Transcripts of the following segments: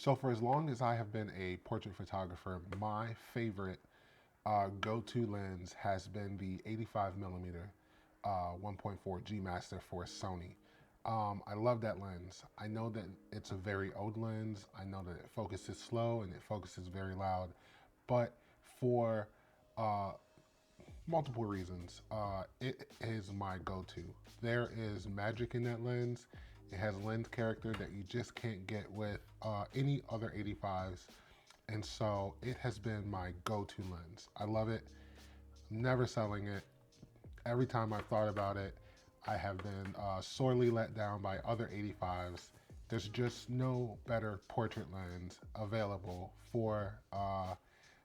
So for as long as I have been a portrait photographer, my favorite go-to lens has been the 85 millimeter 1.4 G Master for Sony. I love that lens. I know that it's a very old lens. I know that it focuses slow and it focuses very loud, but for uh, multiple reasons, it is my go-to. There is magic in that lens. It has lens character that you just can't get with any other 85s. And so it has been my go-to lens. I love it. I'm never selling it. Every time I've thought about it, I have been sorely let down by other 85s. There's just no better portrait lens available for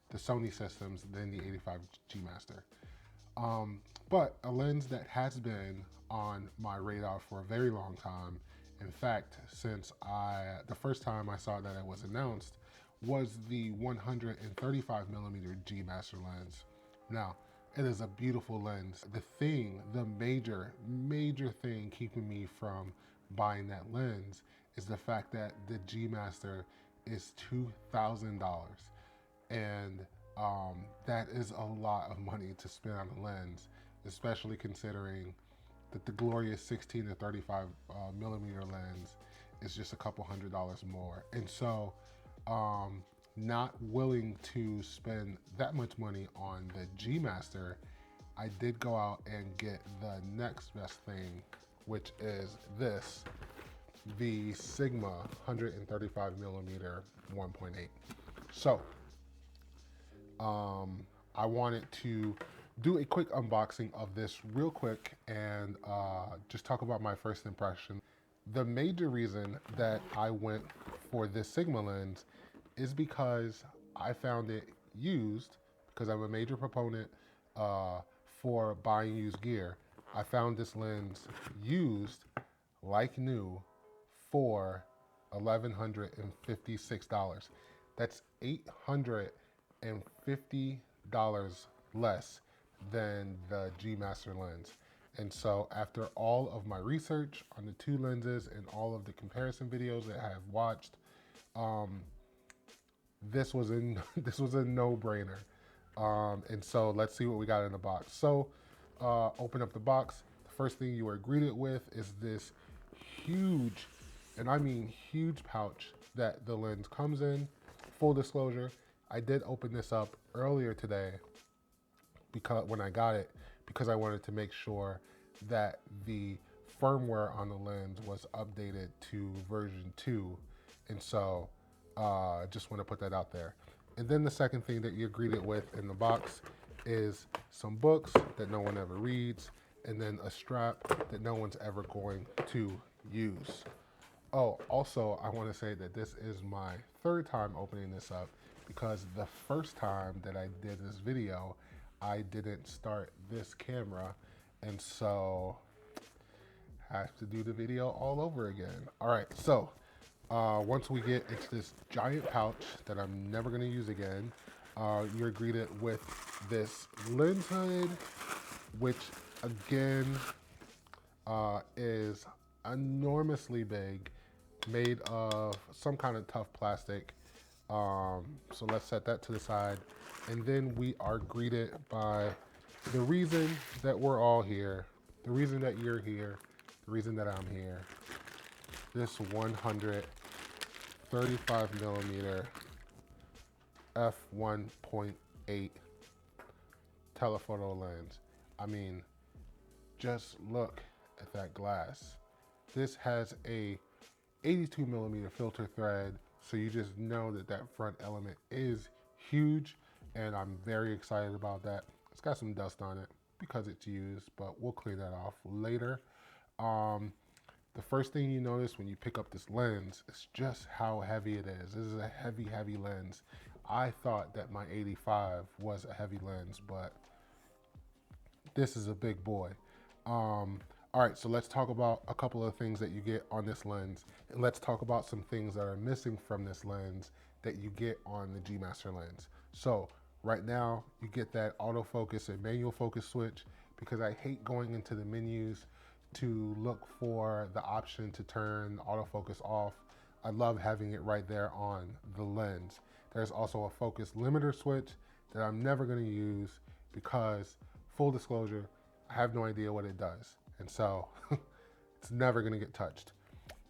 the Sony systems than the 85 G Master. But a lens that has been on my radar for a very long time. In fact, since the first time I saw that it was announced, was the 135 millimeter G Master lens. Now, it is a beautiful lens. The major thing keeping me from buying that lens is the fact that the G Master is $2,000. And that is a lot of money to spend on a lens, especially considering that the glorious 16 to 35 millimeter lens is just a couple $100s more. And so, not willing to spend that much money on the G Master, I did go out and get the next best thing, which is this, the Sigma 135 millimeter 1.8. So, I wanted to do a quick unboxing of this real quick and just talk about my first impression. The major reason that I went for this Sigma lens is because I found it used, because I'm a major proponent for buying used gear. I found this lens used like new for $1,156. That's $850 less than the G Master lens. And so after all of my research on the two lenses and all of the comparison videos that I have watched, this was a this was a no-brainer. And so let's see what we got in the box. So open up the box. The first thing you are greeted with is this huge, and I mean huge, pouch that the lens comes in. Full disclosure, I did open this up earlier today because when I got it, because I wanted to make sure that the firmware on the lens was updated to version 2. And so just want to put that out there. And then the second thing that you're greeted with in the box is some books that no one ever reads, and then a strap that no one's ever going to use. Oh, also, I want to say that this is my third time opening this up, because the first time that I did this video, I didn't start this camera, and so I have to do the video all over again. All right, so once we get into this giant pouch that I'm never gonna use again, you're greeted with this lens hood, which again is enormously big, made of some kind of tough plastic. So let's set that to the side. And then we are greeted by the reason that we're all here, the reason that you're here, the reason that I'm here. This 135 millimeter f1.8 telephoto lens. I mean, just look at that glass. This has a 82 millimeter filter thread, so you just know that that front element is huge, and I'm very excited about that. It's got some dust on it because it's used, but we'll clean that off later. The first thing you notice when you pick up this lens is just how heavy it is. This is a heavy, heavy lens. I thought that my 85 was a heavy lens, but this is a big boy. All right, so let's talk about a couple of things that you get on this lens, and let's talk about some things that are missing from this lens that you get on the G Master lens. So right now, you get that autofocus and manual focus switch, because I hate going into the menus to look for the option to turn autofocus off. I love having it right there on the lens. There's also a focus limiter switch that I'm never going to use because, full disclosure, I have no idea what it does. And so it's never going to get touched.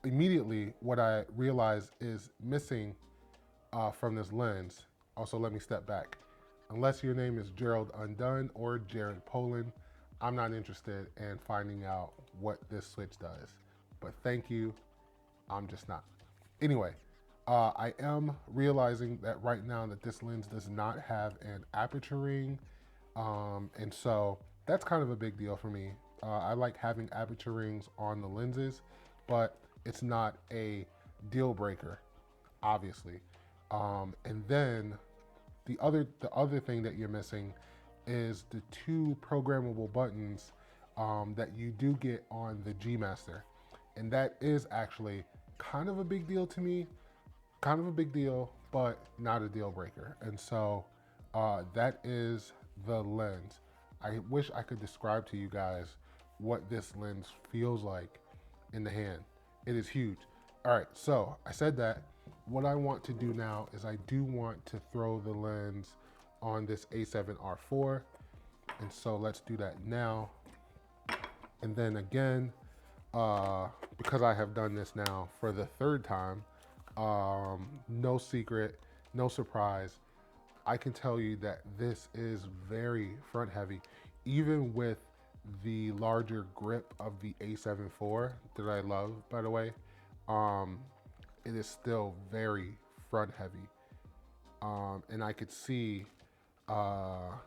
Immediately, what I realized is missing from this lens. Also, let me step back. Unless your name is Gerald Undone or Jared Poland, I'm not interested in finding out what this switch does. But thank you, I'm just not. Anyway, I am realizing that right now that this lens does not have an aperture ring. And so that's kind of a big deal for me. I like having aperture rings on the lenses, but it's not a deal breaker, obviously. And then the other thing that you're missing is the 2 programmable buttons that you do get on the G Master. And that is actually kind of a big deal to me, kind of a big deal, but not a deal breaker. And so that is the lens. I wish I could describe to you guys what this lens feels like in the hand. It is huge. All right, so I said that. What I want to do now is I do want to throw the lens on this A7R4. And so let's do that now. And then again, because I have done this now for the 3rd time, no secret, no surprise, I can tell you that this is very front heavy, even with the larger grip of the A7 IV that I love, by the way. It is still very front heavy. And I could see how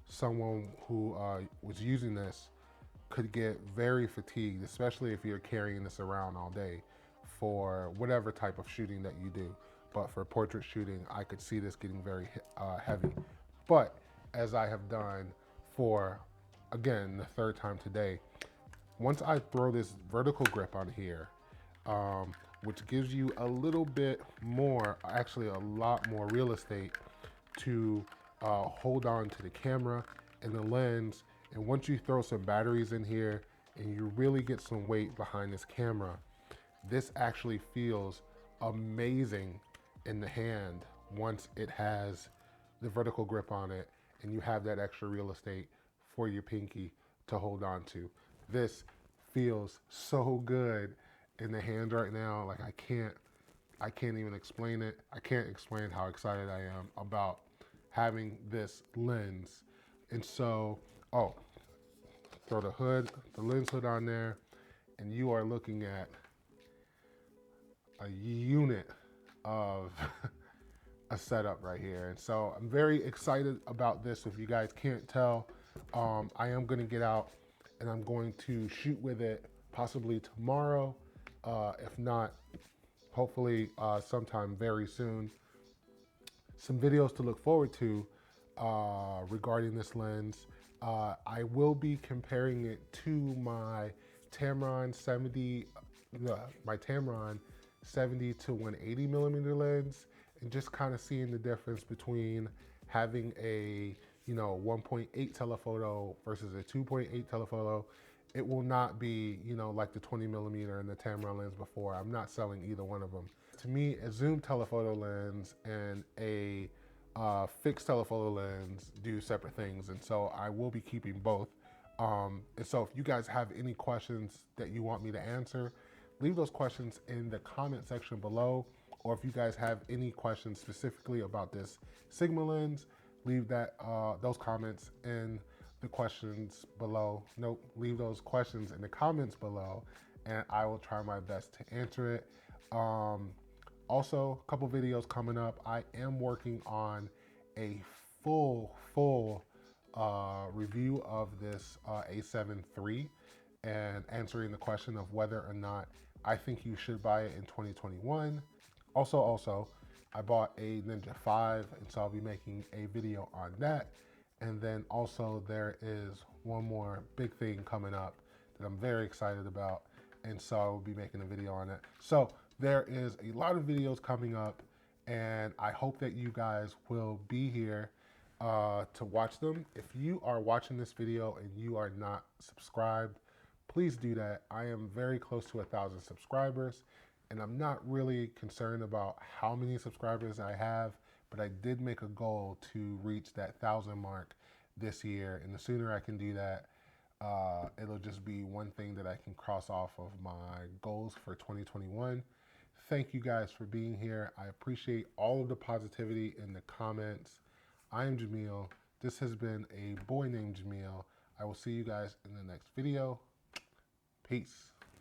someone who was using this could get very fatigued, especially if you're carrying this around all day for whatever type of shooting that you do. But for portrait shooting, I could see this getting very heavy. But as I have done for, again, the 3rd time today, once I throw this vertical grip on here, which gives you a little bit more, actually a lot more real estate to hold on to the camera and the lens. And once you throw some batteries in here and you really get some weight behind this camera, this actually feels amazing in the hand once it has the vertical grip on it and you have that extra real estate for your pinky to hold on to. This feels so good in the hand right now. Like I can't even explain it. I can't explain how excited I am about having this lens. And so, oh, throw the lens hood on there, and you are looking at a unit of a setup right here. And so I'm very excited about this. If you guys can't tell, I am gonna get out and I'm going to shoot with it possibly tomorrow. If not, hopefully sometime very soon. Some videos to look forward to regarding this lens. I will be comparing it to my Tamron 70, my Tamron 70 to 180 millimeter lens, and just kind of seeing the difference between having a 1.8 telephoto versus a 2.8 telephoto. It will not be like the 20 millimeter and the Tamron lens before. I'm not selling either one of them. To me, a zoom telephoto lens and a fixed telephoto lens do separate things, and so I will be keeping both. And so if you guys have any questions that you want me to answer, leave those questions in the comment section below. Or if you guys have any questions specifically about this Sigma lens, leave those comments in the questions below. Nope, leave those questions in the comments below, and I will try my best to answer it. Also, a couple videos coming up. I am working on a full review of this A7 III and answering the question of whether or not I think you should buy it in 2021. Also, I bought a Ninja 5, and so I'll be making a video on that. And then also there is one more big thing coming up that I'm very excited about, and so I'll be making a video on it. So there is a lot of videos coming up, and I hope that you guys will be here to watch them. If you are watching this video and you are not subscribed, please do that. I am very close to 1,000 subscribers, and I'm not really concerned about how many subscribers I have, but I did make a goal to reach that 1,000 mark this year, and the sooner I can do that, it'll just be one thing that I can cross off of my goals for 2021. Thank you guys for being here. I appreciate all of the positivity in the comments. I am Jamil. This has been a boy named Jamil. I will see you guys in the next video. Peace.